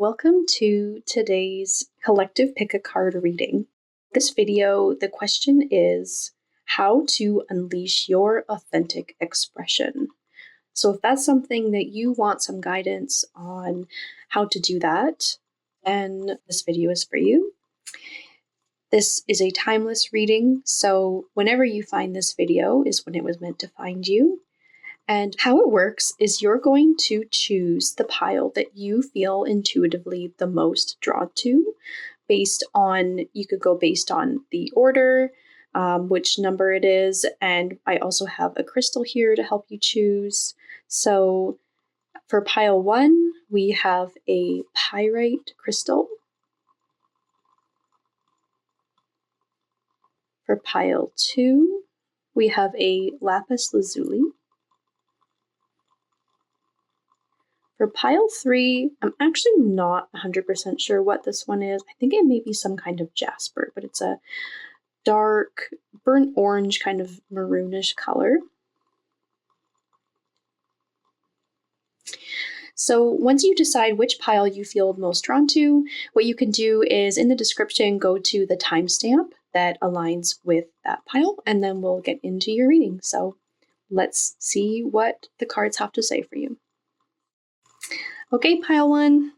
welcome to today's collective pick a card reading. This video, the question is how to unleash your authentic expression. So if that's something that you want some guidance on how to do that, then this video is for you. This is a timeless reading, so whenever you find this video is when it was meant to find you. And how it works is you're going to choose the pile that you feel intuitively the most drawn to you could go based on the order, which number it is, and I also have a crystal here to help you choose. So for pile 1, we have a Pyrite crystal. For pile 2, we have a Lapis Lazuli. For pile 3, I'm actually not 100% sure what this one is. I think it may be some kind of jasper, but it's a dark burnt orange kind of maroonish color. So once you decide which pile you feel most drawn to, what you can do is in the description go to the timestamp that aligns with that pile, and then we'll get into your reading. So let's see what the cards have to say for you. Okay, pile 1,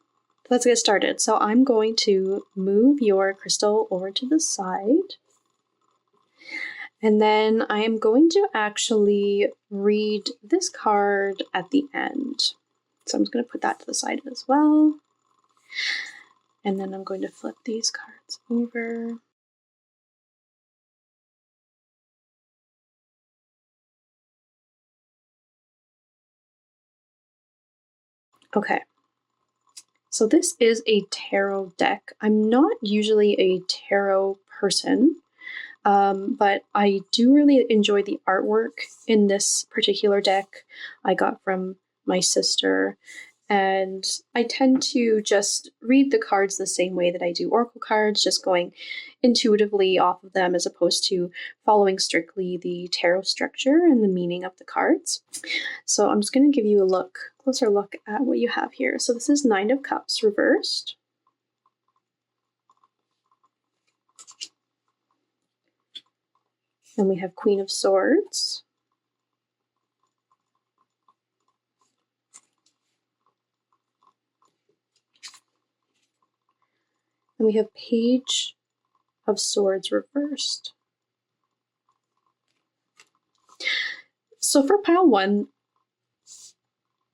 let's get started. So I'm going to move your crystal over to the side. And then I am going to actually read this card at the end. So I'm just going to put that to the side as well. And then I'm going to flip these cards over. Okay, so this is a tarot deck. I'm not usually a tarot person, but I do really enjoy the artwork in this particular deck I got from my sister, and I tend to just read the cards the same way that I do oracle cards, just going intuitively off of them as opposed to following strictly the tarot structure and the meaning of the cards. So I'm just going to give you a closer look at what you have here. So this is 9 of Cups reversed. Then we have Queen of Swords. And we have Page of Swords reversed. So for pile 1,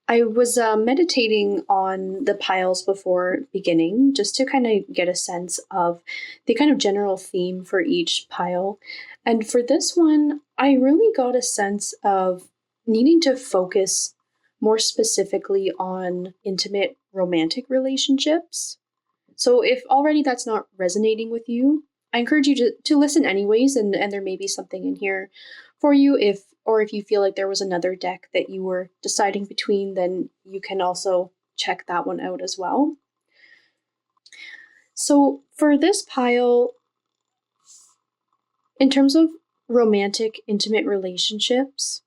I was meditating on the piles before beginning, just to kind of get a sense of the kind of general theme for each pile. And for this one, I really got a sense of needing to focus more specifically on intimate romantic relationships. So if already that's not resonating with you, I encourage you to listen anyways, and there may be something in here for you. If you feel like there was another deck that you were deciding between, then you can also check that one out as well. So for this pile, in terms of romantic, intimate relationships,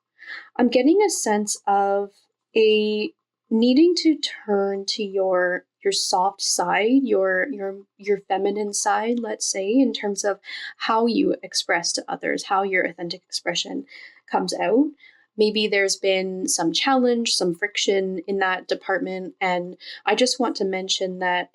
I'm getting a sense of a needing to turn to your soft side, your feminine side, let's say, in terms of how you express to others, how your authentic expression comes out. Maybe there's been some challenge, some friction in that department, and I just want to mention that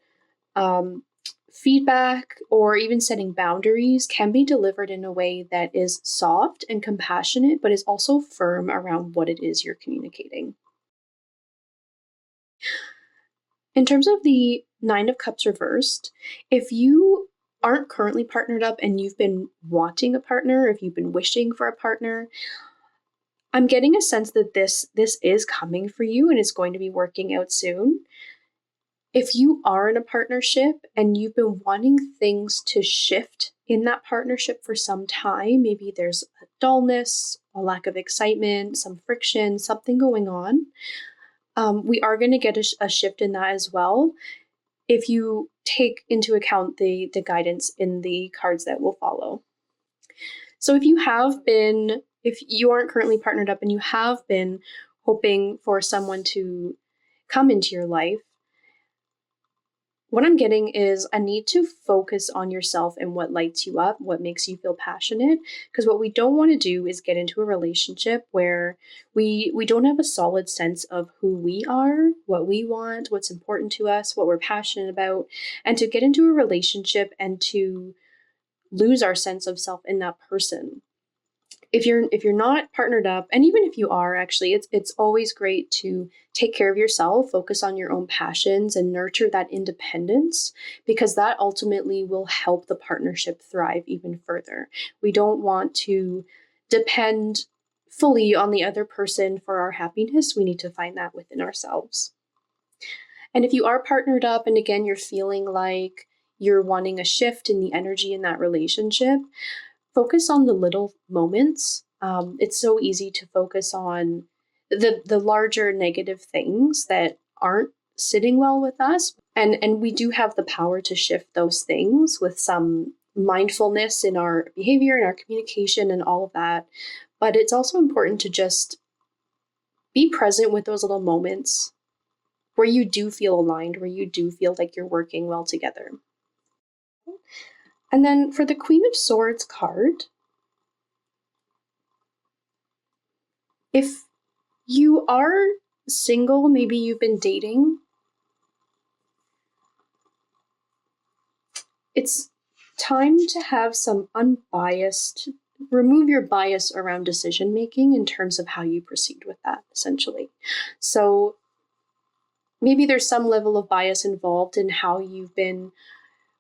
feedback or even setting boundaries can be delivered in a way that is soft and compassionate, but is also firm around what it is you're communicating. In terms of the 9 of Cups reversed, if you aren't currently partnered up and you've been wanting a partner, if you've been wishing for a partner, I'm getting a sense that this is coming for you and it's going to be working out soon. If you are in a partnership and you've been wanting things to shift in that partnership for some time, maybe there's a dullness, a lack of excitement, some friction, something going on, we are going to get a shift in that as well if you take into account the guidance in the cards that will follow. So if you aren't currently partnered up and you have been hoping for someone to come into your life, what I'm getting is a need to focus on yourself and what lights you up, what makes you feel passionate. Because what we don't want to do is get into a relationship where we don't have a solid sense of who we are, what we want, what's important to us, what we're passionate about, and to get into a relationship and to lose our sense of self in that person. If you're not partnered up, and even if you are, actually, it's always great to take care of yourself, focus on your own passions, and nurture that independence, because that ultimately will help the partnership thrive even further. We don't want to depend fully on the other person for our happiness. We need to find that within ourselves. And if you are partnered up, and again, you're feeling like you're wanting a shift in the energy in that relationship, focus on the little moments. It's so easy to focus on the larger negative things that aren't sitting well with us. And we do have the power to shift those things with some mindfulness in our behavior and our communication and all of that. But it's also important to just be present with those little moments where you do feel aligned, where you do feel like you're working well together. And then for the Queen of Swords card, if you are single, maybe you've been dating, it's time to have some unbiased, remove your bias around decision making in terms of how you proceed with that, essentially. So maybe there's some level of bias involved in how you've been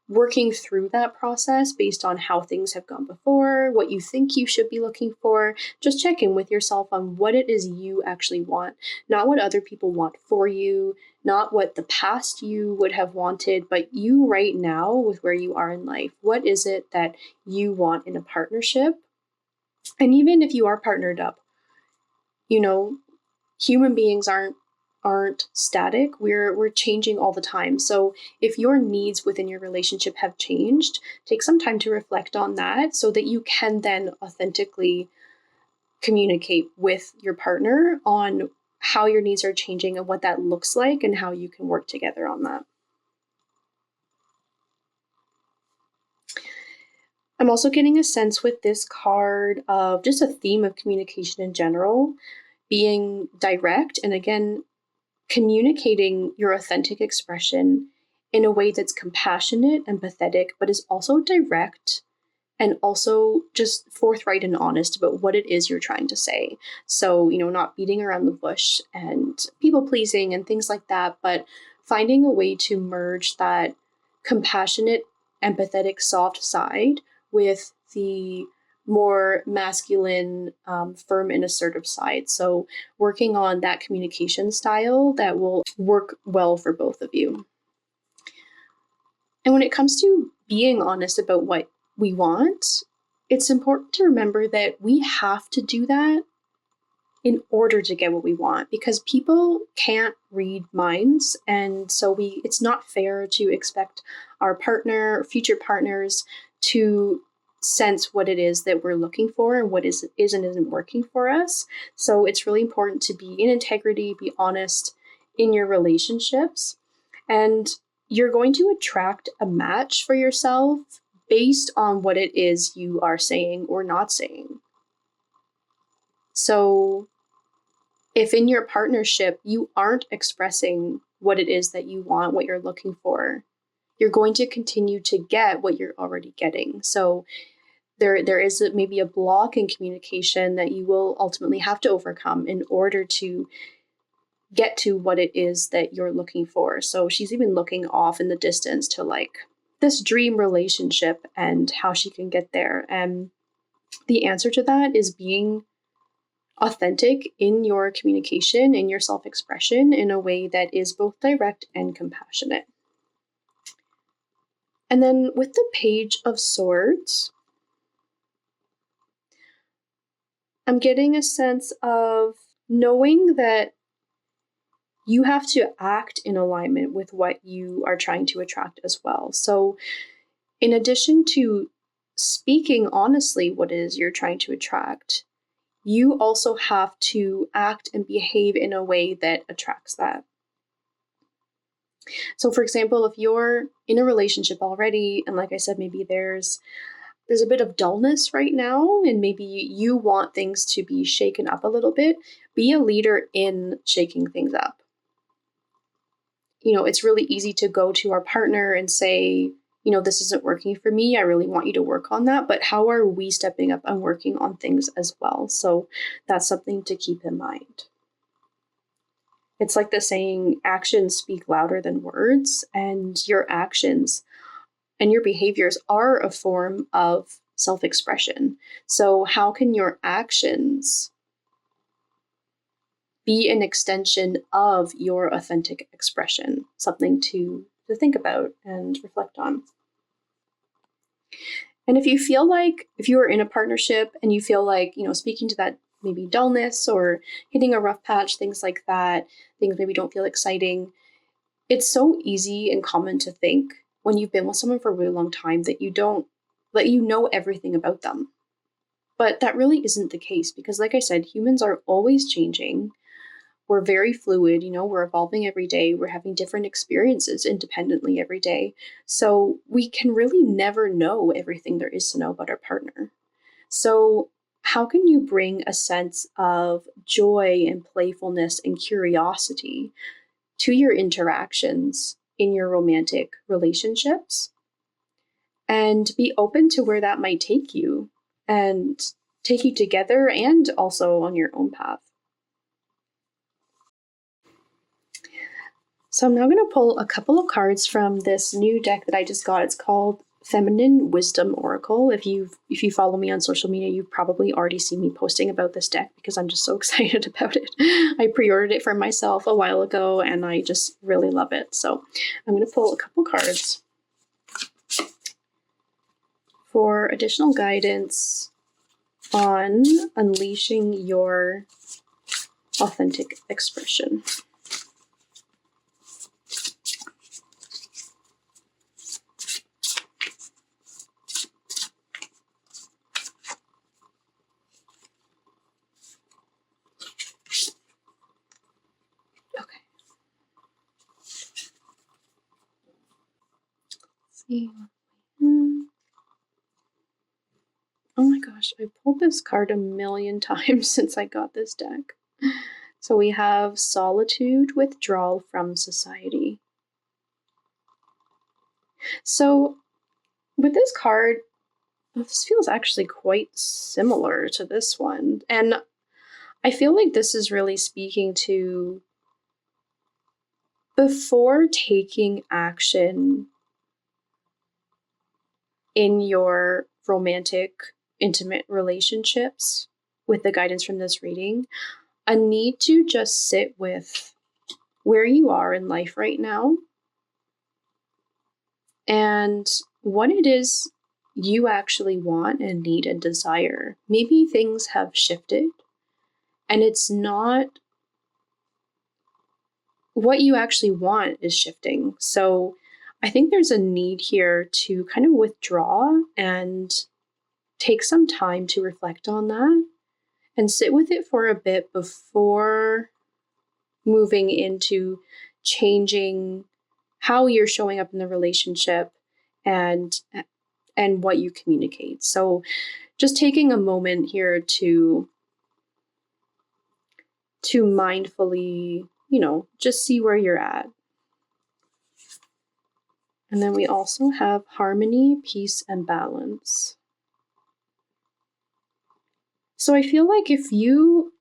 working through that process based on how things have gone before, what you think you should be looking for. Just check in with yourself on what it is you actually want, not what other people want for you, not what the past you would have wanted, but you right now with where you are in life. What is it that you want in a partnership? And even if you are partnered up, human beings aren't static. We're changing all the time. So if your needs within your relationship have changed, take some time to reflect on that so that you can then authentically communicate with your partner on how your needs are changing and what that looks like and how you can work together on that. I'm also getting a sense with this card of just a theme of communication in general, being direct, and again, communicating your authentic expression in a way that's compassionate, empathetic, but is also direct and also just forthright and honest about what it is you're trying to say. So, not beating around the bush and people pleasing and things like that, but finding a way to merge that compassionate, empathetic, soft side with the more masculine, firm and assertive side. So working on that communication style that will work well for both of you. And when it comes to being honest about what we want, it's important to remember that we have to do that in order to get what we want, because people can't read minds. And so it's not fair to expect our partner or future partners to sense what it is that we're looking for and what isn't working for us. So it's really important to be in integrity, be honest in your relationships, and you're going to attract a match for yourself based on what it is you are saying or not saying. So if in your partnership you aren't expressing what it is that you want, what you're looking for, you're going to continue to get what you're already getting. So there is maybe a block in communication that you will ultimately have to overcome in order to get to what it is that you're looking for. So she's even looking off in the distance to this dream relationship and how she can get there. And the answer to that is being authentic in your communication, in your self-expression in a way that is both direct and compassionate. And then with the Page of Swords, I'm getting a sense of knowing that you have to act in alignment with what you are trying to attract as well. So in addition to speaking honestly what it is you're trying to attract, you also have to act and behave in a way that attracts that. So for example, if you're in a relationship already, and like I said, maybe there's a bit of dullness right now, and maybe you want things to be shaken up a little bit, be a leader in shaking things up. It's really easy to go to our partner and say, this isn't working for me. I really want you to work on that. But how are we stepping up and working on things as well? So that's something to keep in mind. It's like the saying, actions speak louder than words, and your actions and your behaviors are a form of self-expression. So how can your actions be an extension of your authentic expression? Something to think about and reflect on. And if you feel like, if you are in a partnership and you feel like, speaking to that maybe dullness or hitting a rough patch, things like that, things maybe don't feel exciting, it's so easy and common to think when you've been with someone for a really long time that you know everything about them. But that really isn't the case because, like I said, humans are always changing. We're very fluid, we're evolving every day. We're having different experiences independently every day. So we can really never know everything there is to know about our partner. So how can you bring a sense of joy and playfulness and curiosity to your interactions in your romantic relationships and be open to where that might take you and take you together and also on your own path? So I'm now going to pull a couple of cards from this new deck that I just got. It's called Feminine Wisdom Oracle. If you follow me on social media, you've probably already seen me posting about this deck because I'm just so excited about it. I pre-ordered it for myself a while ago and I just really love it. So I'm going to pull a couple cards for additional guidance on unleashing your authentic expression. Oh my gosh, I pulled this card a million times since I got this deck. So we have solitude, withdrawal from society. So with this card, this feels actually quite similar to this one. And I feel like this is really speaking to before taking action in your romantic, intimate relationships with the guidance from this reading, a need to just sit with where you are in life right now and what it is you actually want and need and desire. Maybe things have shifted and it's not what you actually want is shifting. So I think there's a need here to kind of withdraw and take some time to reflect on that and sit with it for a bit before moving into changing how you're showing up in the relationship and what you communicate. So just taking a moment here to mindfully, just see where you're at. And then we also have harmony, peace, and balance. So I feel like if you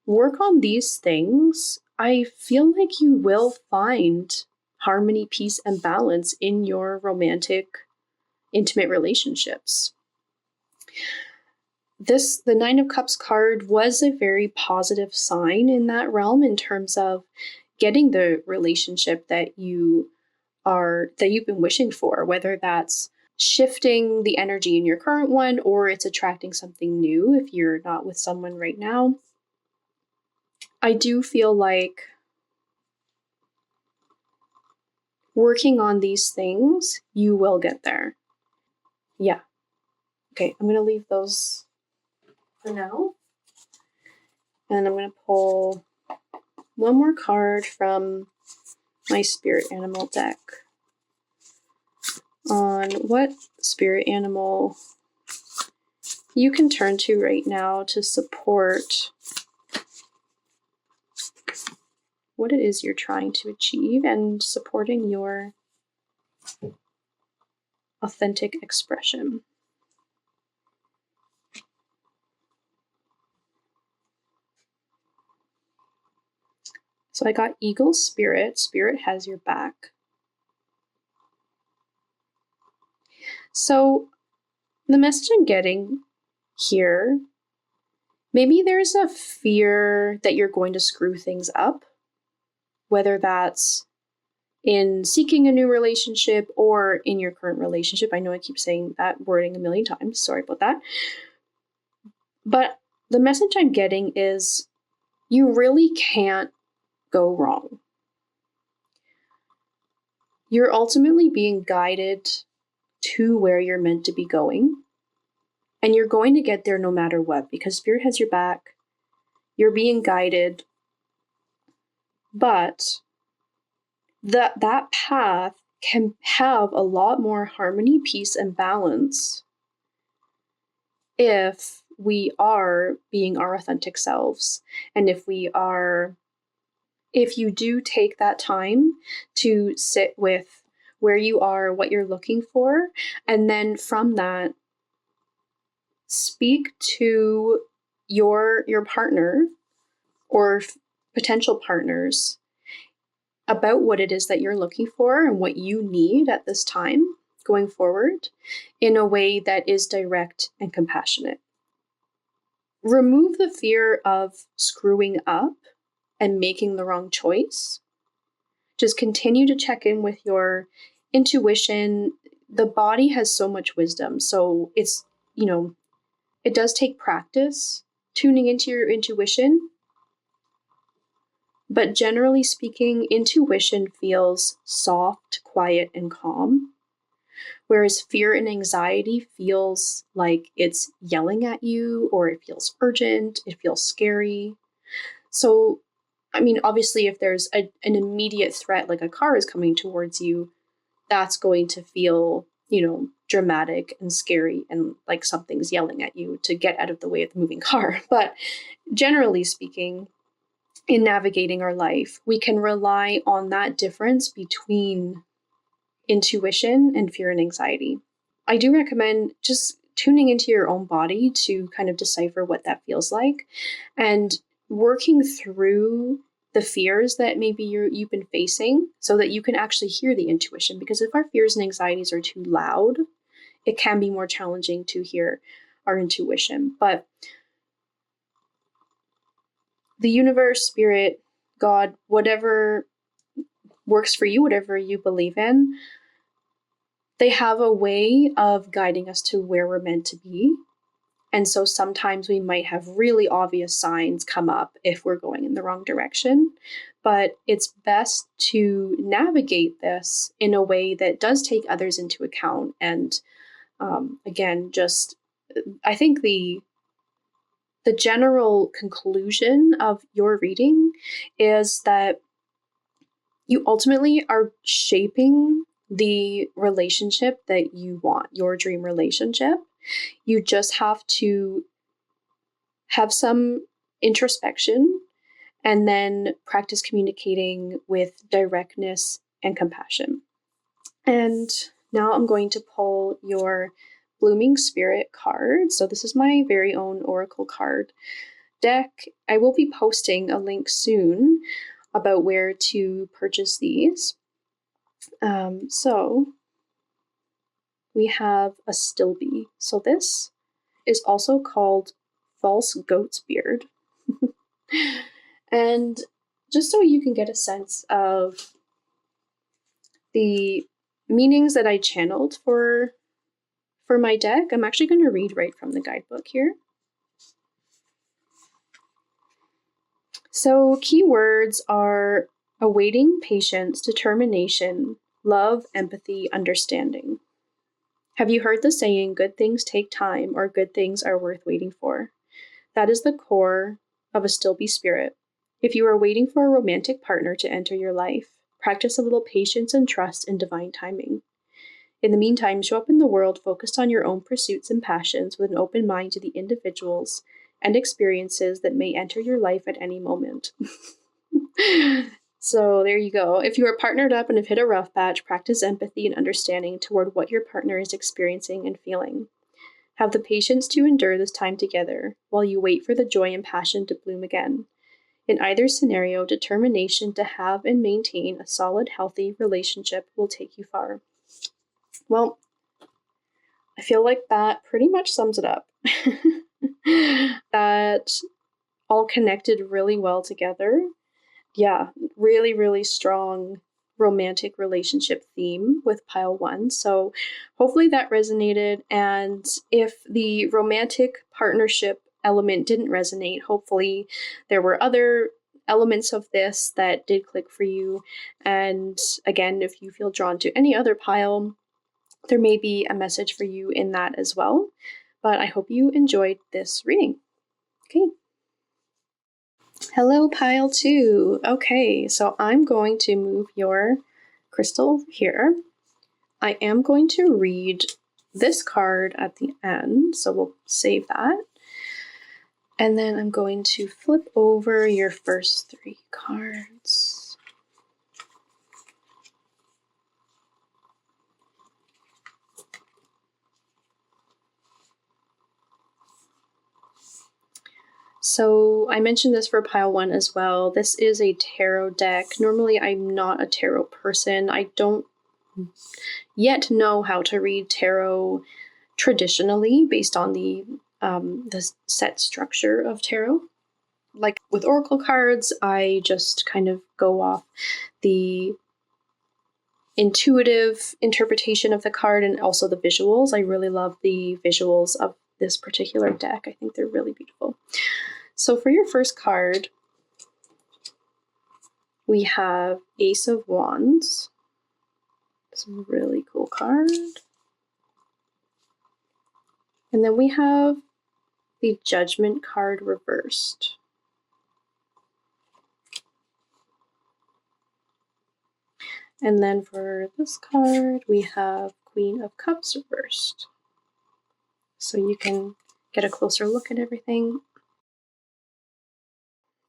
work on these things, I feel like you will find harmony, peace, and balance in your romantic, intimate relationships. The Nine of Cups card was a very positive sign in that realm in terms of getting the relationship that you've been wishing for, whether that's shifting the energy in your current one or it's attracting something new if you're not with someone right now. I do feel like working on these things, you will get there. Yeah. Okay, I'm going to leave those for now. And I'm going to pull one more card from my spirit animal deck on what spirit animal you can turn to right now to support what it is you're trying to achieve and supporting your authentic expression. So I got Eagle Spirit. Spirit has your back. So the message I'm getting here, maybe there's a fear that you're going to screw things up, whether that's in seeking a new relationship or in your current relationship. I know I keep saying that wording a million times. Sorry about that. But the message I'm getting is you really can't go wrong. You're ultimately being guided to where you're meant to be going. And you're going to get there no matter what, because Spirit has your back. You're being guided. But that path can have a lot more harmony, peace, and balance if we are being our authentic selves. And if you do take that time to sit with where you are, what you're looking for, and then from that, speak to your partner or potential partners about what it is that you're looking for and what you need at this time going forward in a way that is direct and compassionate. Remove the fear of screwing up and making the wrong choice. Just continue to check in with your intuition. The body has so much wisdom, so it's, it does take practice tuning into your intuition. But generally speaking, intuition feels soft, quiet, and calm, whereas fear and anxiety feels like it's yelling at you, or it feels urgent, it feels scary. So, obviously, if there's an immediate threat, like a car is coming towards you, that's going to feel, dramatic and scary and like something's yelling at you to get out of the way of the moving car. But generally speaking, in navigating our life, we can rely on that difference between intuition and fear and anxiety. I do recommend just tuning into your own body to kind of decipher what that feels like and working through the fears that maybe you've been facing so that you can actually hear the intuition. Because if our fears and anxieties are too loud, it can be more challenging to hear our intuition. But the universe, spirit, God, whatever works for you, whatever you believe in, they have a way of guiding us to where we're meant to be. And so sometimes we might have really obvious signs come up if we're going in the wrong direction. But it's best to navigate this in a way that does take others into account. And again, I think the general conclusion of your reading is that you ultimately are shaping the relationship that you want, your dream relationship. You just have to have some introspection and then practice communicating with directness and compassion. And now I'm going to pull your Blooming Spirit card. So this is my very own Oracle card deck. I will be posting a link soon about where to purchase these. So we have a Stilby. So this is also called False Goat's Beard. And just so you can get a sense of the meanings that I channeled for my deck, I'm actually going to read right from the guidebook here. So keywords are awaiting, patience, determination, love, empathy, understanding. Have you heard the saying, good things take time, or good things are worth waiting for? That is the core of a Stilby spirit. If you are waiting for a romantic partner to enter your life, Practice a little patience and trust in divine timing. In the meantime, show up in the world focused on your own pursuits and passions with an open mind to the individuals and experiences that may enter your life at any moment. So there you go. If you are partnered up and have hit a rough patch, practice empathy and understanding toward what your partner is experiencing and feeling. Have the patience to endure this time together while you wait for the joy and passion to bloom again. In either scenario, determination to have and maintain a solid, healthy relationship will take you far. Well, I feel like that pretty much sums it up. That all connected really well together. Yeah, really, really strong romantic relationship theme with pile 1. So hopefully that resonated. And if the romantic partnership element didn't resonate, hopefully there were other elements of this that did click for you. And again, if you feel drawn to any other pile, there may be a message for you in that as well. But I hope you enjoyed this reading. Okay. Hello, pile 2. Okay, so I'm going to move your crystal here. I am going to read this card at the end, so we'll save that. And then I'm going to flip over your first 3 cards. So I mentioned this for pile 1 as well. This is a tarot deck. Normally I'm not a tarot person. I don't yet know how to read tarot traditionally based on the set structure of tarot. Like with oracle cards, I just kind of go off the intuitive interpretation of the card and also the visuals. I really love the visuals of this particular deck. I think they're really beautiful. So for your first card, we have Ace of Wands. It's a really cool card. And then we have the Judgment card reversed. And then for this card, we have Queen of Cups reversed. So you can get a closer look at everything.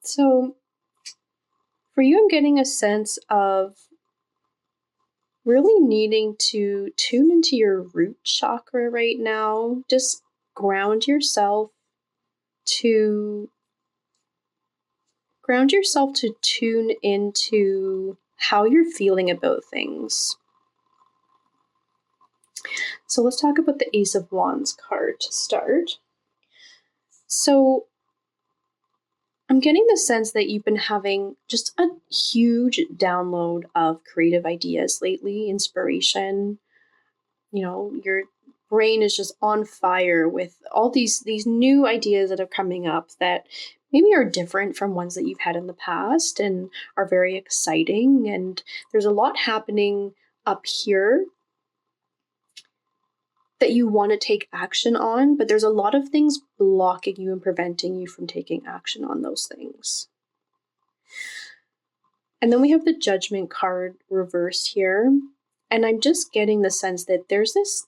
So for you, I'm getting a sense of really needing to tune into your root chakra right now. Just ground yourself to tune into how you're feeling about things. So let's talk about the Ace of Wands card to start. So I'm getting the sense that you've been having just a huge download of creative ideas lately, inspiration. You know, your brain is just on fire with all these new ideas that are coming up that maybe are different from ones that you've had in the past and are very exciting. And there's a lot happening up here that you want to take action on, but there's a lot of things blocking you and preventing you from taking action on those things. And then we have the Judgment card reversed here. And I'm just getting the sense that there's this,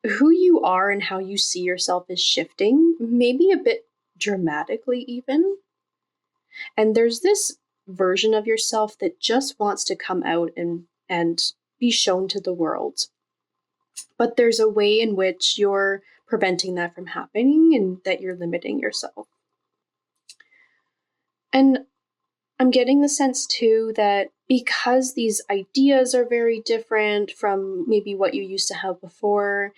who you are and how you see yourself is shifting, maybe a bit dramatically even. And there's this version of yourself that just wants to come out and be shown to the world. But there's a way in which you're preventing that from happening and that you're limiting yourself. And I'm getting the sense too that because these ideas are very different from maybe what you used to have before,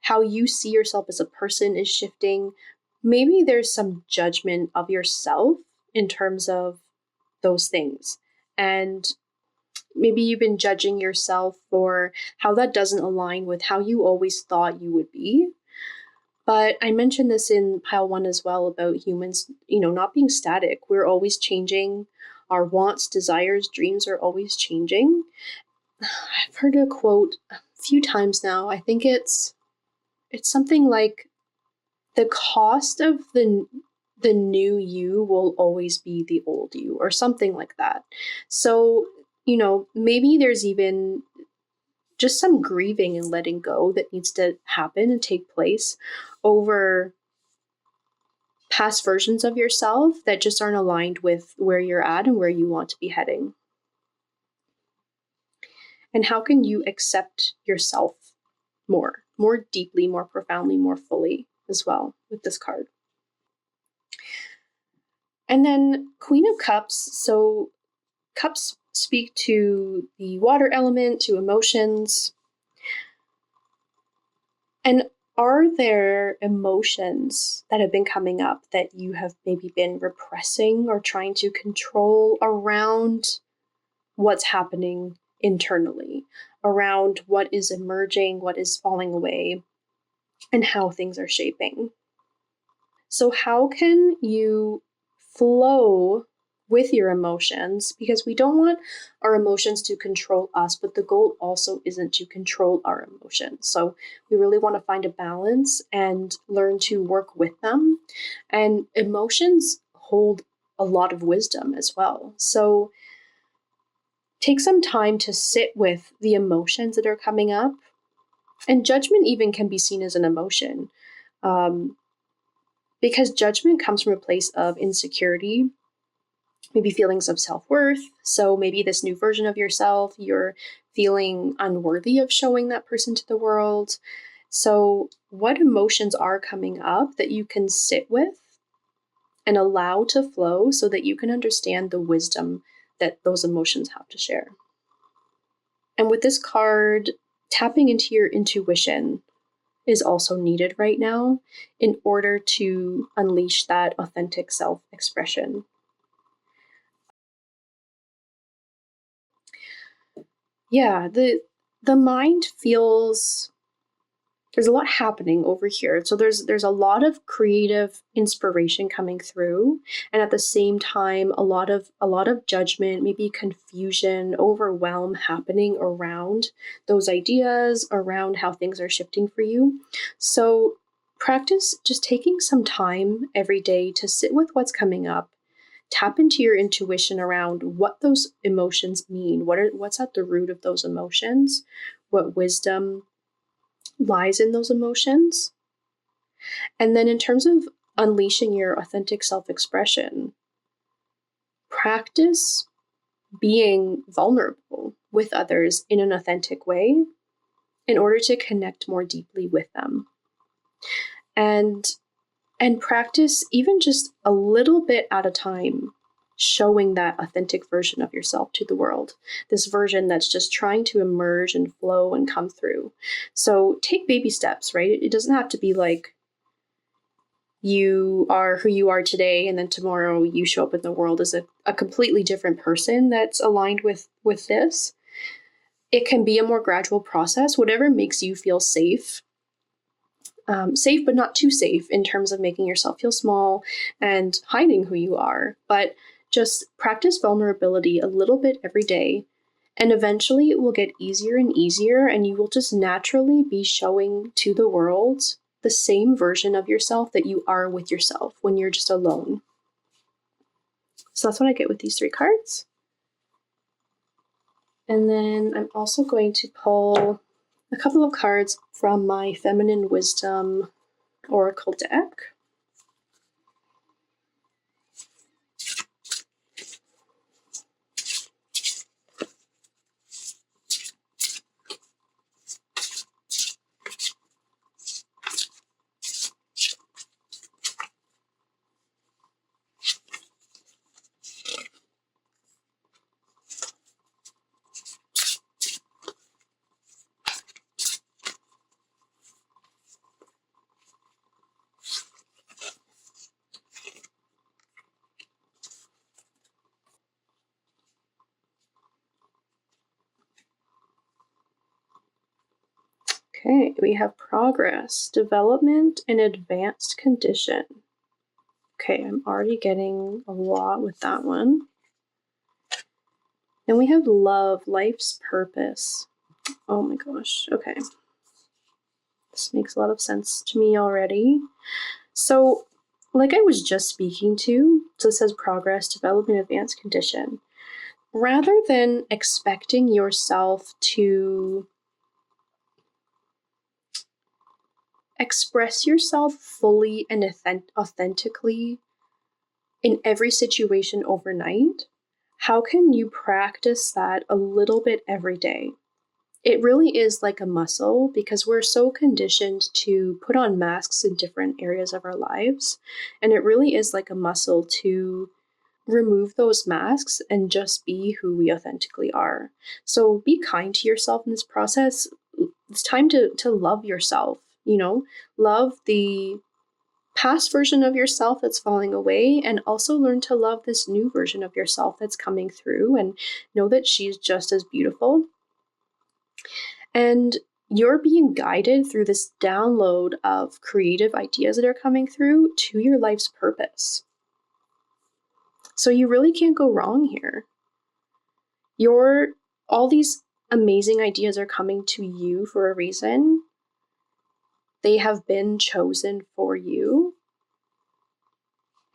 how you see yourself as a person is shifting. Maybe there's some judgment of yourself in terms of those things. And maybe you've been judging yourself for how that doesn't align with how you always thought you would be. But I mentioned this in pile 1 as well about humans, not being static. We're always changing. Our wants, desires, dreams are always changing. I've heard a quote a few times now. I think it's something like, the cost of the new you will always be the old you, or something like that. So maybe there's even just some grieving and letting go that needs to happen and take place over past versions of yourself that just aren't aligned with where you're at and where you want to be heading. And how can you accept yourself more deeply, more profoundly, more fully as well with this card? And then Queen of Cups. So cups speak to the water element, to emotions. And are there emotions that have been coming up that you have maybe been repressing or trying to control around what's happening internally, around what is emerging, what is falling away, and how things are shaping? So how can you flow with your emotions? Because we don't want our emotions to control us, but the goal also isn't to control our emotions. So we really want to find a balance and learn to work with them. And emotions hold a lot of wisdom as well. So take some time to sit with the emotions that are coming up. And judgment even can be seen as an emotion. Because judgment comes from a place of insecurity, maybe feelings of self-worth. So maybe this new version of yourself, you're feeling unworthy of showing that person to the world. So what emotions are coming up that you can sit with and allow to flow so that you can understand the wisdom that those emotions have to share? And with this card, tapping into your intuition is also needed right now in order to unleash that authentic self-expression. Yeah, the mind feels there's a lot happening over here. So there's a lot of creative inspiration coming through, and at the same time a lot of judgment, maybe confusion, overwhelm happening around those ideas, around how things are shifting for you. So practice just taking some time every day to sit with what's coming up. Tap into your intuition around what those emotions mean. What's at the root of those emotions? What wisdom lies in those emotions? And then in terms of unleashing your authentic self-expression, practice being vulnerable with others in an authentic way in order to connect more deeply with them. And practice even just a little bit at a time, showing that authentic version of yourself to the world, this version that's just trying to emerge and flow and come through. So take baby steps, right? It doesn't have to be like you are who you are today and then tomorrow you show up in the world as a completely different person that's aligned with this. It can be a more gradual process, whatever makes you feel safe. Safe, but not too safe in terms of making yourself feel small and hiding who you are. But just practice vulnerability a little bit every day. And eventually it will get easier and easier, and you will just naturally be showing to the world the same version of yourself that you are with yourself when you're just alone. So that's what I get with these 3 cards. And then I'm also going to pull a couple of cards from my Feminine Wisdom Oracle deck. Okay, we have progress, development, and advanced condition. Okay, I'm already getting a lot with that one. Then we have love, life's purpose. Oh my gosh, okay. This makes a lot of sense to me already. So, like I was just speaking to, so it says progress, development, advanced condition. rather than expecting yourself to express yourself fully and authentically in every situation overnight, how can you practice that a little bit every day? It really is like a muscle because we're so conditioned to put on masks in different areas of our lives. And it really is like a muscle to remove those masks and just be who we authentically are. So be kind to yourself in this process. It's time to love yourself, love the past version of yourself that's falling away, and also learn to love this new version of yourself that's coming through, and know that she's just as beautiful. And you're being guided through this download of creative ideas that are coming through to your life's purpose. So you really can't go wrong here. All these amazing ideas are coming to you for a reason. They have been chosen for you.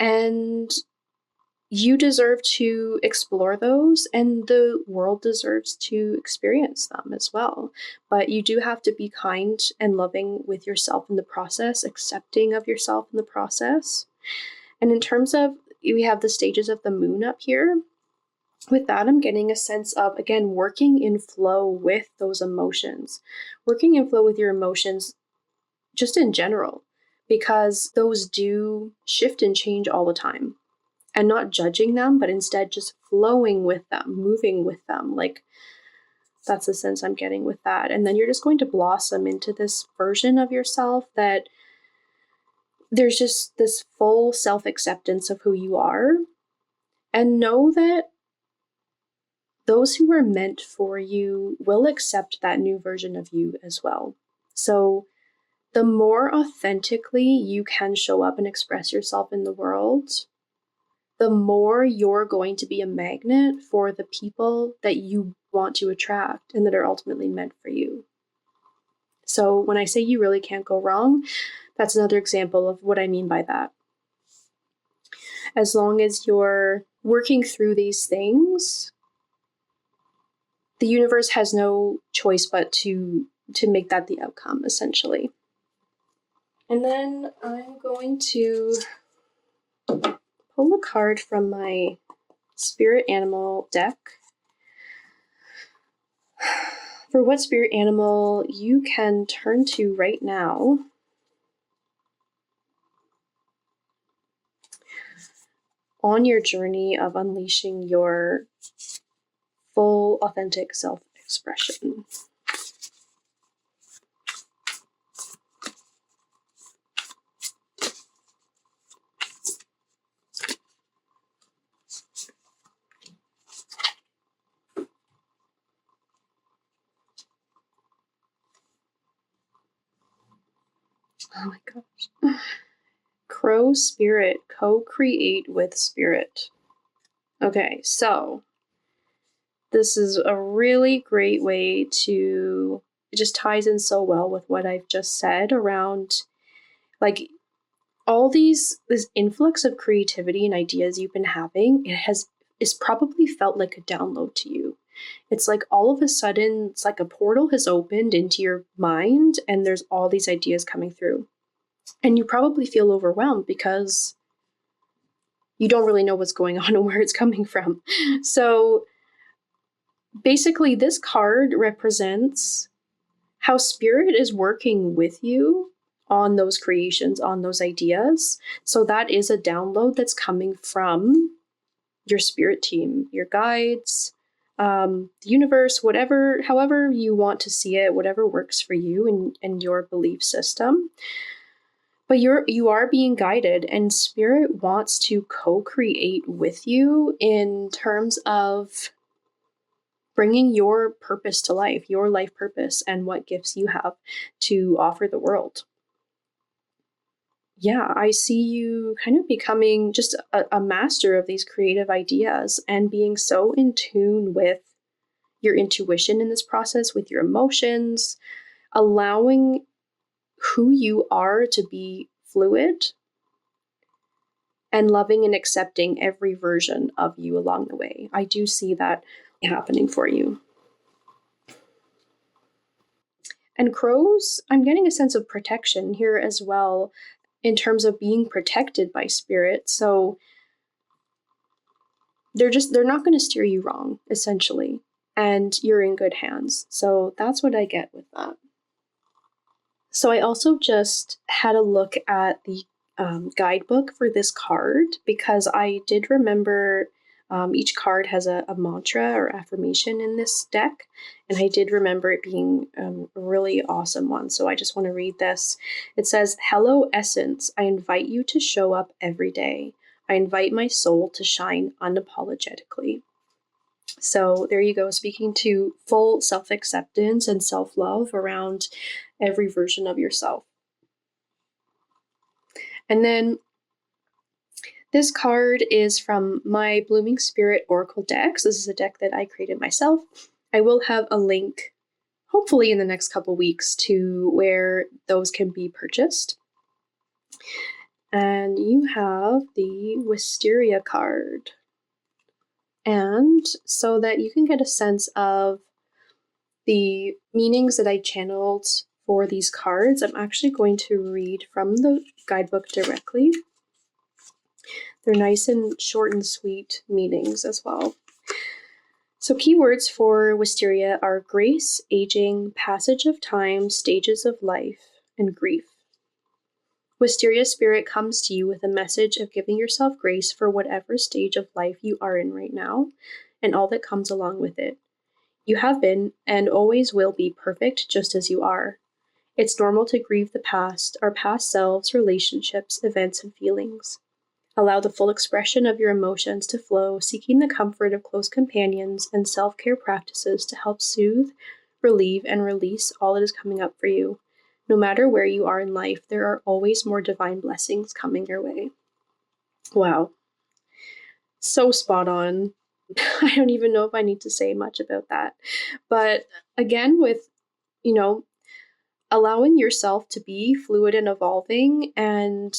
And you deserve to explore those, and the world deserves to experience them as well. But you do have to be kind and loving with yourself in the process, accepting of yourself in the process. And in terms of, we have the stages of the moon up here. With that, I'm getting a sense of, again, working in flow with those emotions, working in flow with your emotions just in general, because those do shift and change all the time. And not judging them, but instead just flowing with them, moving with them. Like, that's the sense I'm getting with that. And then you're just going to blossom into this version of yourself that there's just this full self-acceptance of who you are. And know that those who are meant for you will accept that new version of you as well. So the more authentically you can show up and express yourself in the world, the more you're going to be a magnet for the people that you want to attract and that are ultimately meant for you. So when I say you really can't go wrong, that's another example of what I mean by that. As long as you're working through these things, the universe has no choice but to make that the outcome, essentially. And then I'm going to pull a card from my spirit animal deck for what spirit animal you can turn to right now on your journey of unleashing your full, authentic self-expression. Oh my gosh. Crow spirit, co-create with spirit. Okay, so this is a really great way to, it just ties in so well with what I've just said around, like, all this influx of creativity and ideas you've been having. It's probably felt like a download to you. It's like all of a sudden, it's like a portal has opened into your mind and there's all these ideas coming through. And you probably feel overwhelmed because you don't really know what's going on and where it's coming from. So basically, this card represents how spirit is working with you on those creations, on those ideas. So that is a download that's coming from your spirit team, your guides, the universe, however you want to see it, whatever works for you and your belief system. But you are being guided, and spirit wants to co-create with you in terms of bringing your purpose to life, your life purpose, and what gifts you have to offer the world. Yeah, I see you kind of becoming just a master of these creative ideas and being so in tune with your intuition in this process, with your emotions, allowing who you are to be fluid and loving and accepting every version of you along the way. I do see that happening for you. And crows, I'm getting a sense of protection here as well, in terms of being protected by spirit. So they're not going to steer you wrong, essentially, and you're in good hands. So that's what I get with that. So I also just had a look at the guidebook for this card, because I did remember each card has a mantra or affirmation in this deck, and I did remember it being a really awesome one. So I just want to read this. It says, "Hello, Essence. I invite you to show up every day. I invite my soul to shine unapologetically." So there you go, speaking to full self-acceptance and self-love around every version of yourself. And then this card is from my Blooming Spirit Oracle decks. This is a deck that I created myself. I will have a link, hopefully in the next couple weeks, to where those can be purchased. And you have the Wisteria card. And so that you can get a sense of the meanings that I channeled for these cards, I'm actually going to read from the guidebook directly. They're nice and short and sweet meanings as well. So keywords for Wisteria are grace, aging, passage of time, stages of life, and grief. Wisteria spirit comes to you with a message of giving yourself grace for whatever stage of life you are in right now, and all that comes along with it. You have been, and always will be, perfect just as you are. It's normal to grieve the past, our past selves, relationships, events, and feelings. Allow the full expression of your emotions to flow, seeking the comfort of close companions and self-care practices to help soothe, relieve, and release all that is coming up for you. No matter where you are in life, there are always more divine blessings coming your way. Wow. So spot on. I don't even know if I need to say much about that. But again, with, allowing yourself to be fluid and evolving, and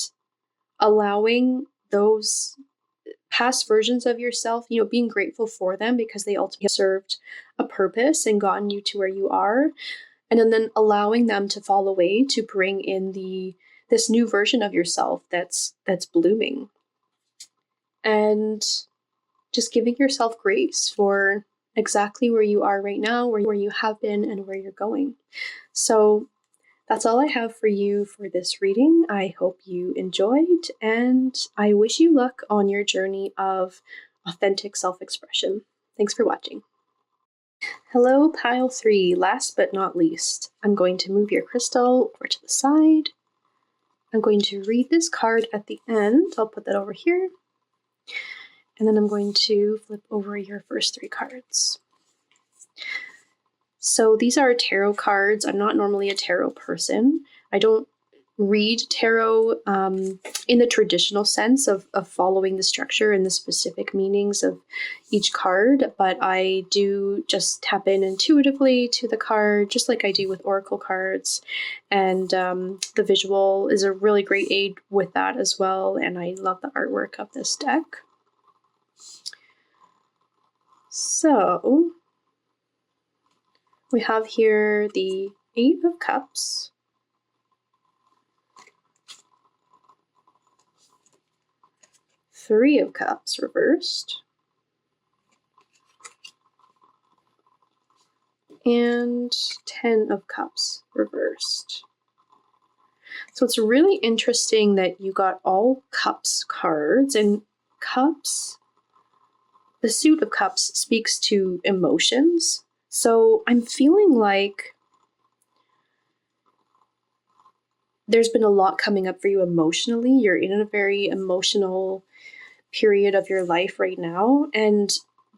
allowing those past versions of yourself, being grateful for them because they ultimately served a purpose and gotten you to where you are. And then allowing them to fall away to bring in this new version of yourself that's blooming. And just giving yourself grace for exactly where you are right now, where you have been, and where you're going. So that's all I have for you for this reading. I hope you enjoyed, and I wish you luck on your journey of authentic self-expression. Thanks for watching. Hello, pile 3. Last but not least, I'm going to move your crystal over to the side. I'm going to read this card at the end. I'll put that over here. And then I'm going to flip over your first 3 cards. So these are tarot cards. I'm not normally a tarot person. I don't read tarot in the traditional sense of following the structure and the specific meanings of each card, but I do just tap in intuitively to the card, just like I do with oracle cards. And the visual is a really great aid with that as well, and I love the artwork of this deck. So we have here the 8 of Cups, Three of Cups reversed, and 10 of Cups reversed. So it's really interesting that you got all Cups cards, and Cups, the suit of Cups speaks to emotions. So I'm feeling like there's been a lot coming up for you emotionally. You're in a very emotional period of your life right now. And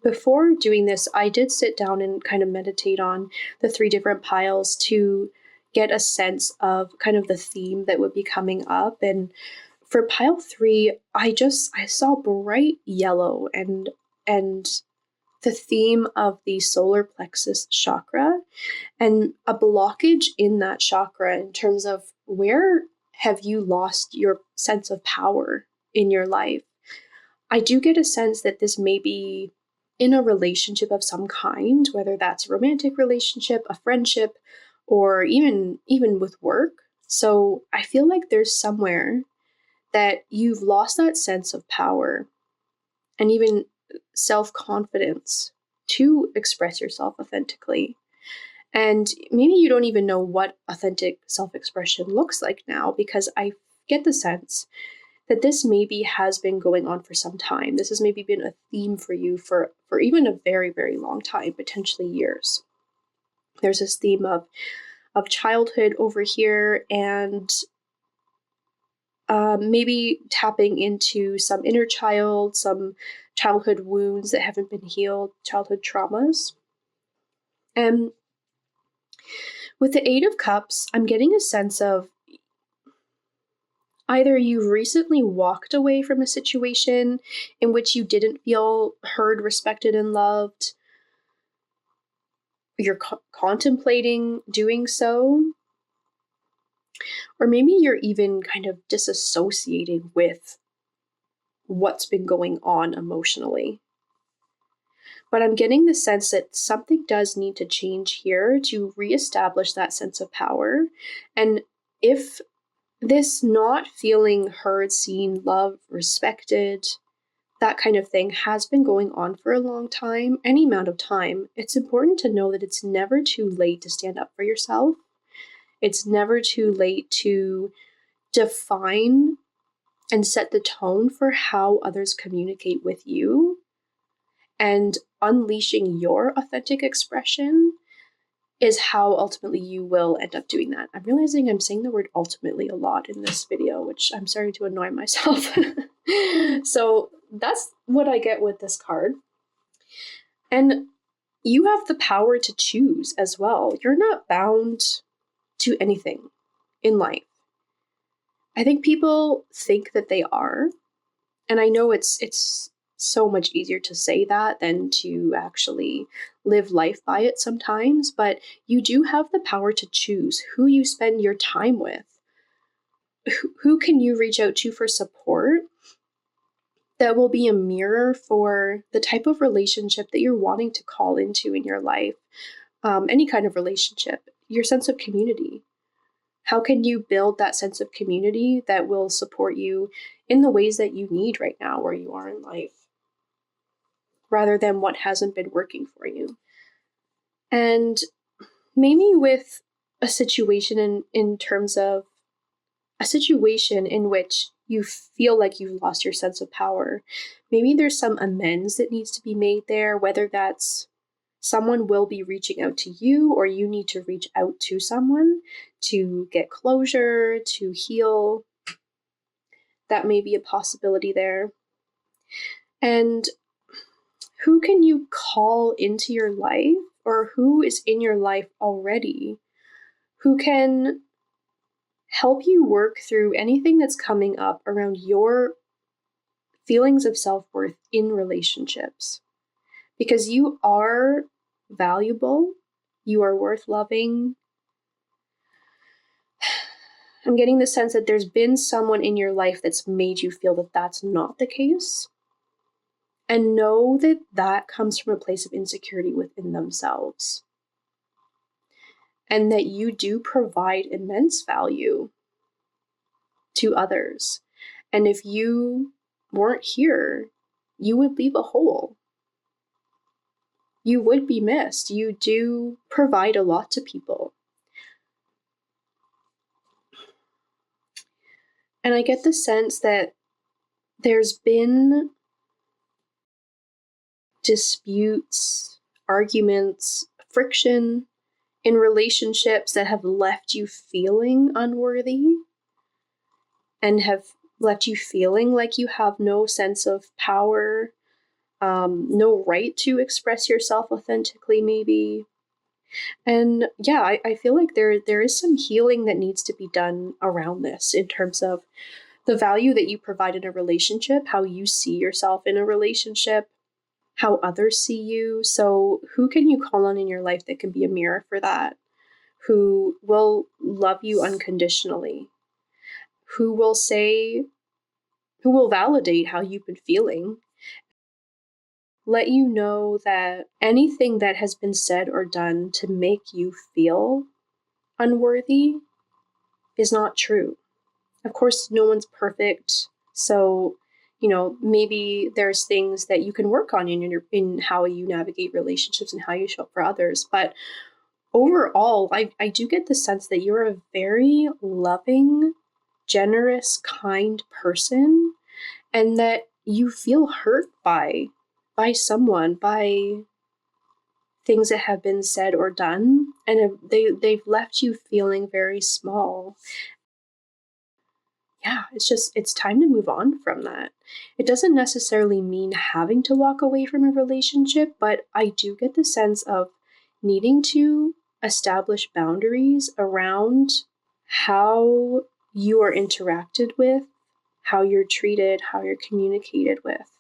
before doing this, I did sit down and kind of meditate on the 3 different piles to get a sense of kind of the theme that would be coming up. And for pile 3, I saw bright yellow and the theme of the solar plexus chakra and a blockage in that chakra in terms of where have you lost your sense of power in your life. I do get a sense that this may be in a relationship of some kind, whether that's a romantic relationship, a friendship, or even with work. So I feel like there's somewhere that you've lost that sense of power and even self-confidence to express yourself authentically. And maybe you don't even know what authentic self-expression looks like now, because I get the sense that this maybe has been going on for some time. This has maybe been a theme for you for even a very, very long time, potentially years. There's this theme of childhood over here, and maybe tapping into some inner child, some childhood wounds that haven't been healed, childhood traumas. And with the Eight of Cups, I'm getting a sense of either you've recently walked away from a situation in which you didn't feel heard, respected, and loved. You're contemplating doing so. Or maybe you're even kind of disassociating with what's been going on emotionally. But I'm getting the sense that something does need to change here to reestablish that sense of power. And if this not feeling heard, seen, loved, respected, that kind of thing has been going on for a long time, any amount of time, it's important to know that it's never too late to stand up for yourself. It's never too late to define and set the tone for how others communicate with you. And unleashing your authentic expression is how ultimately you will end up doing that. I'm realizing I'm saying the word ultimately a lot in this video, which I'm starting to annoy myself. So that's what I get with this card. And you have the power to choose as well. You're not bound to anything in life. I think people think that they are. And I know it's so much easier to say that than to actually live life by it sometimes, but you do have the power to choose who you spend your time with. Who can you reach out to for support that will be a mirror for the type of relationship that you're wanting to call into in your life? Any kind of relationship, your sense of community. How can you build that sense of community that will support you in the ways that you need right now where you are in life, rather than what hasn't been working for you? And maybe with a situation in terms of a situation in which you feel like you've lost your sense of power, maybe there's some amends that needs to be made there, whether that's someone will be reaching out to you or you need to reach out to someone to get closure, to heal. That may be a possibility there. And who can you call into your life, or who is in your life already, who can help you work through anything that's coming up around your feelings of self-worth in relationships? Because you are valuable, you are worth loving. I'm getting the sense that there's been someone in your life that's made you feel that that's not the case. And know that that comes from a place of insecurity within themselves. And that you do provide immense value to others. And if you weren't here, you would leave a hole. You would be missed. You do provide a lot to people. And I get the sense that there's been disputes, arguments, friction in relationships that have left you feeling unworthy and have left you feeling like you have no sense of power, no right to express yourself authentically, maybe. And yeah, I feel like there is some healing that needs to be done around this in terms of the value that you provide in a relationship, how you see yourself in a relationship, how others see you. So who can you call on in your life that can be a mirror for that? Who will love you unconditionally? Who will who will validate how you've been feeling. Let you know that anything that has been said or done to make you feel unworthy is not true. Of course, no one's perfect. So, maybe there's things that you can work on in how you navigate relationships and how you show up for others. But overall, I do get the sense that you're a very loving, generous, kind person, and that you feel hurt by someone, by things that have been said or done, and they've left you feeling very small. Yeah, it's time to move on from that. It doesn't necessarily mean having to walk away from a relationship, but I do get the sense of needing to establish boundaries around how you are interacted with, how you're treated, how you're communicated with,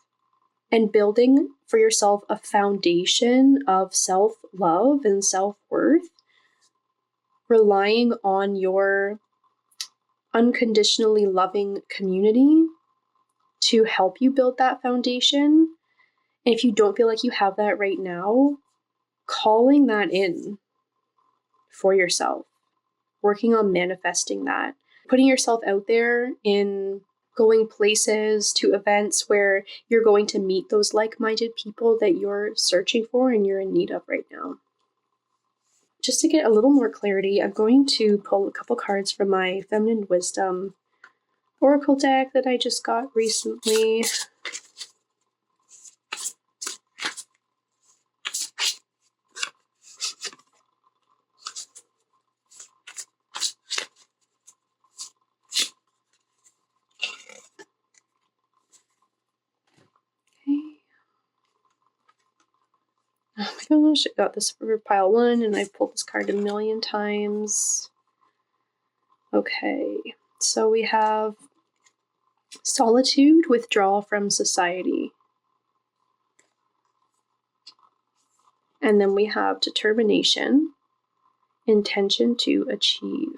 and building for yourself a foundation of self-love and self-worth, relying on your unconditionally loving community to help you build that foundation. And if you don't feel like you have that right now, calling that in for yourself, working on manifesting that, putting yourself out there in going places to events where you're going to meet those like-minded people that you're searching for and you're in need of right now. Just to get a little more clarity, I'm going to pull a couple cards from my Feminine Wisdom Oracle deck that I just got recently. Oh my gosh, I got this for pile 1 and I've pulled this card a million times. Okay, so we have solitude, withdrawal from society. And then we have determination, intention to achieve.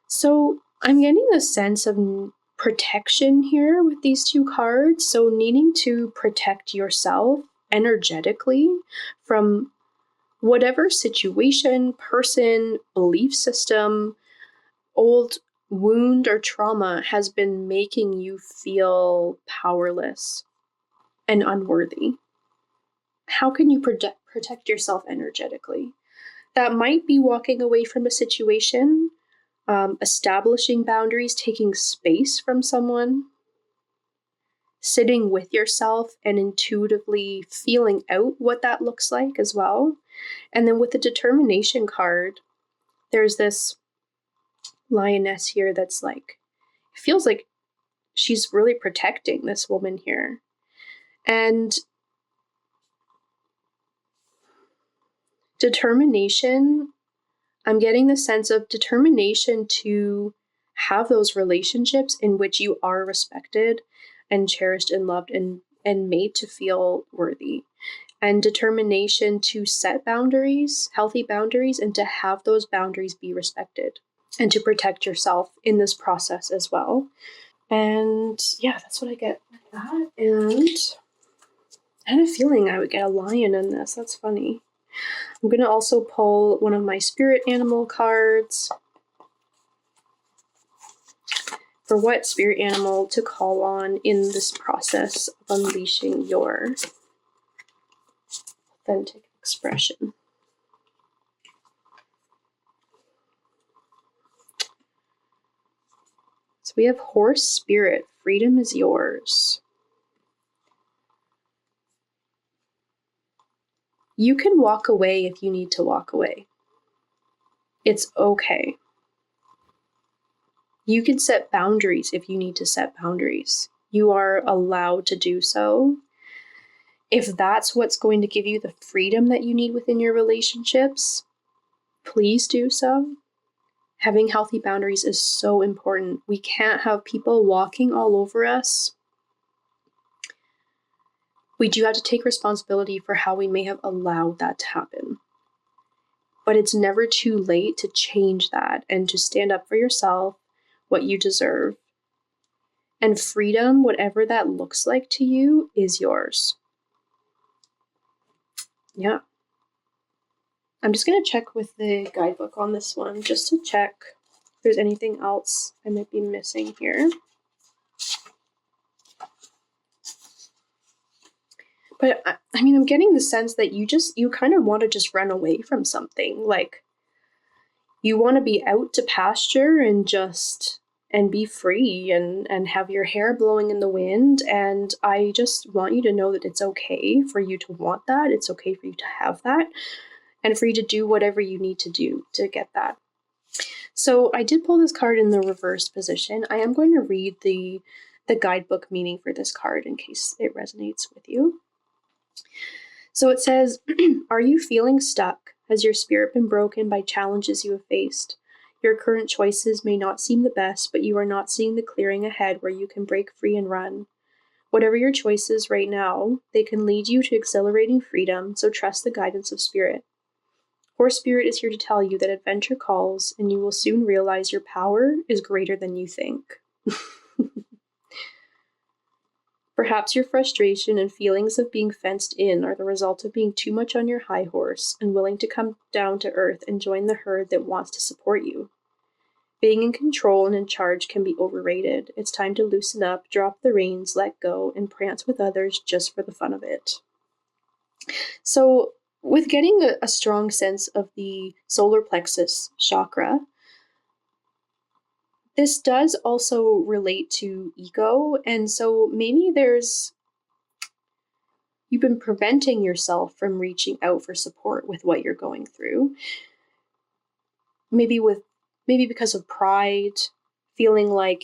So I'm getting a sense of protection here with these two cards. So needing to protect yourself energetically from whatever situation, person, belief system, old wound or trauma has been making you feel powerless and unworthy. How can you protect yourself energetically? That might be walking away from a situation, establishing boundaries, taking space from someone, sitting with yourself and intuitively feeling out what that looks like as well. And then with the determination card, there's this lioness here that's like, it feels like she's really protecting this woman here. And determination, I'm getting the sense of determination to have those relationships in which you are respected and cherished and loved and made to feel worthy. And determination to set boundaries, healthy boundaries, and to have those boundaries be respected and to protect yourself in this process as well. And yeah, that's what I get with that. And I had a feeling I would get a lion in this. That's funny. I'm going to also pull one of my spirit animal cards for what spirit animal to call on in this process of unleashing your authentic expression. So we have horse spirit, freedom is yours. You can walk away if you need to walk away. It's okay. You can set boundaries if you need to set boundaries. You are allowed to do so. If that's what's going to give you the freedom that you need within your relationships, please do so. Having healthy boundaries is so important. We can't have people walking all over us. We do have to take responsibility for how we may have allowed that to happen. But it's never too late to change that and to stand up for yourself, what you deserve, And freedom, whatever that looks like to you, is yours. Yeah. I'm just going to check with the guidebook on this one, just to check if there's anything else I might be missing here. But I mean, I'm getting the sense that you kind of want to just run away from something. Like, you want to be out to pasture and be free and have your hair blowing in the wind. And I just want you to know that it's okay for you to want that. It's okay for you to have that, and for you to do whatever you need to do to get that. So I did pull this card in the reverse position. I am going to read the guidebook meaning for this card in case it resonates with you. So it says, are you feeling stuck? Has your spirit been broken by challenges you have faced? Your current choices may not seem the best, but you are not seeing the clearing ahead where you can break free and run. Whatever your choices right now, they can lead you to exhilarating freedom, so trust the guidance of spirit. Horse Spirit is here to tell you that adventure calls, and you will soon realize your power is greater than you think. Perhaps your frustration and feelings of being fenced in are the result of being too much on your high horse and willing to come down to earth and join the herd that wants to support you. Being in control and in charge can be overrated. It's time to loosen up, drop the reins, let go, and prance with others just for the fun of it. So, with getting a strong sense of the solar plexus chakra, this does also relate to ego, and so maybe you've been preventing yourself from reaching out for support with what you're going through. Maybe because of pride, feeling like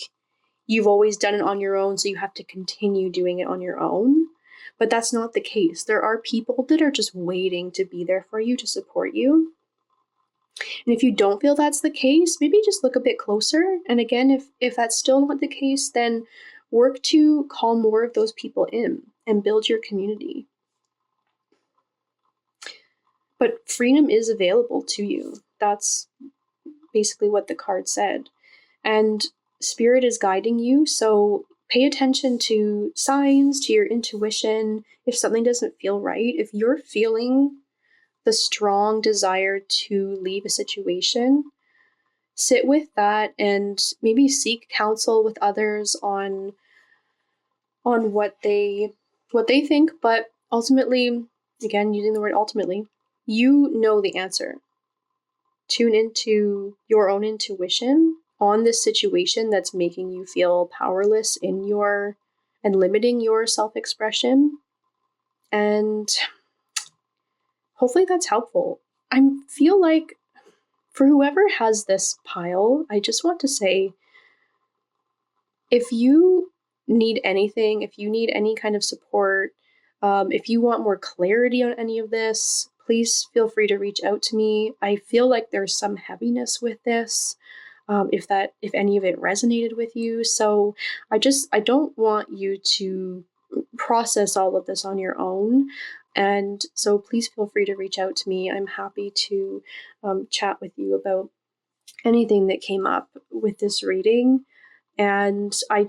you've always done it on your own, so you have to continue doing it on your own. But that's not the case. There are people that are just waiting to be there for you, to support you. And if you don't feel that's the case, maybe just look a bit closer. And again, if that's still not the case, then work to call more of those people in and build your community. But freedom is available to you. That's basically what the card said. And spirit is guiding you, so pay attention to signs, to your intuition. If something doesn't feel right, if you're feeling the strong desire to leave a situation, sit with that and maybe seek counsel with others on what they think. But ultimately, again, using the word ultimately, you know the answer. Tune into your own intuition on this situation that's making you feel powerless and limiting your self-expression. And hopefully that's helpful. I feel like for whoever has this pile, I just want to say, if you need anything, if you need any kind of support, if you want more clarity on any of this, please feel free to reach out to me. I feel like there's some heaviness with this, if any of it resonated with you. So I don't want you to process all of this on your own. And so please feel free to reach out to me. I'm happy to chat with you about anything that came up with this reading. And I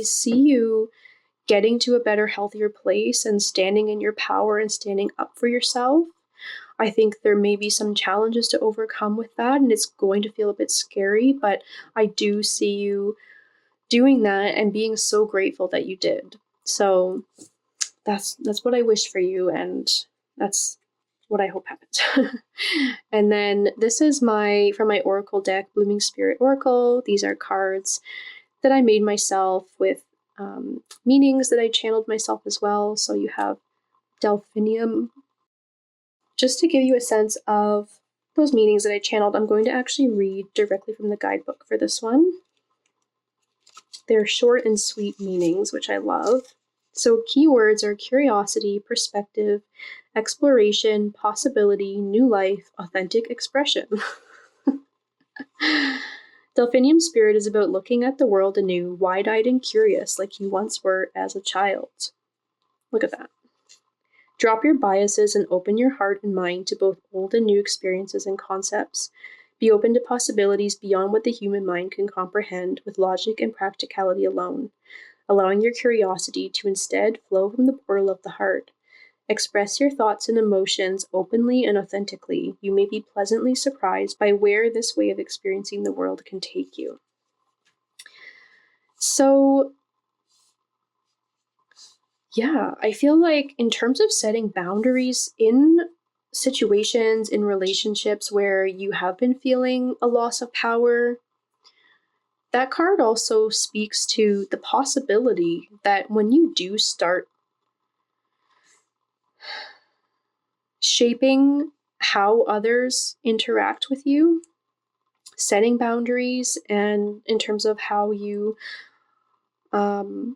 see you getting to a better, healthier place and standing in your power and standing up for yourself. I think there may be some challenges to overcome with that, and it's going to feel a bit scary, but I do see you doing that and being so grateful that you did. So that's what I wish for you, and that's what I hope happens. And then this is from my Oracle deck, Blooming Spirit Oracle. These are cards that I made myself with meanings that I channeled myself as well. So you have Delphinium. Just to give you a sense of those meanings that I channeled, I'm going to actually read directly from the guidebook for this one. They're short and sweet meanings, which I love. So keywords are curiosity, perspective, exploration, possibility, new life, authentic expression. Delphinium Spirit is about looking at the world anew, wide-eyed and curious like you once were as a child. Look at that. Drop your biases and open your heart and mind to both old and new experiences and concepts. Be open to possibilities beyond what the human mind can comprehend with logic and practicality alone, allowing your curiosity to instead flow from the portal of the heart. Express your thoughts and emotions openly and authentically. You may be pleasantly surprised by where this way of experiencing the world can take you. So, yeah, I feel like in terms of setting boundaries in situations, in relationships where you have been feeling a loss of power, that card also speaks to the possibility that when you do start shaping how others interact with you, setting boundaries, and in terms of how you want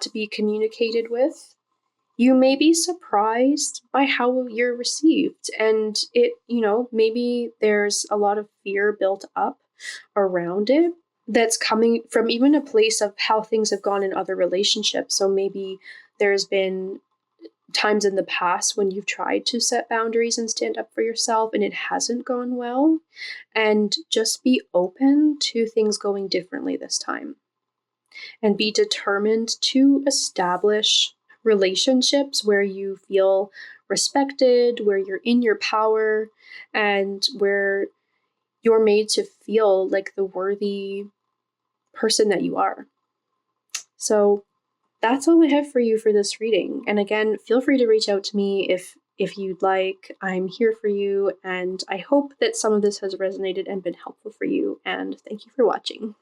to be communicated with, you may be surprised by how you're received. And maybe there's a lot of fear built up around it that's coming from even a place of how things have gone in other relationships. So maybe there's been times in the past when you've tried to set boundaries and stand up for yourself and it hasn't gone well. And just be open to things going differently this time. And be determined to establish relationships where you feel respected, where you're in your power, and where you're made to feel like the worthy person that you are. So that's all I have for you for this reading. And again, feel free to reach out to me if you'd like. I'm here for you, and I hope that some of this has resonated and been helpful for you. And thank you for watching.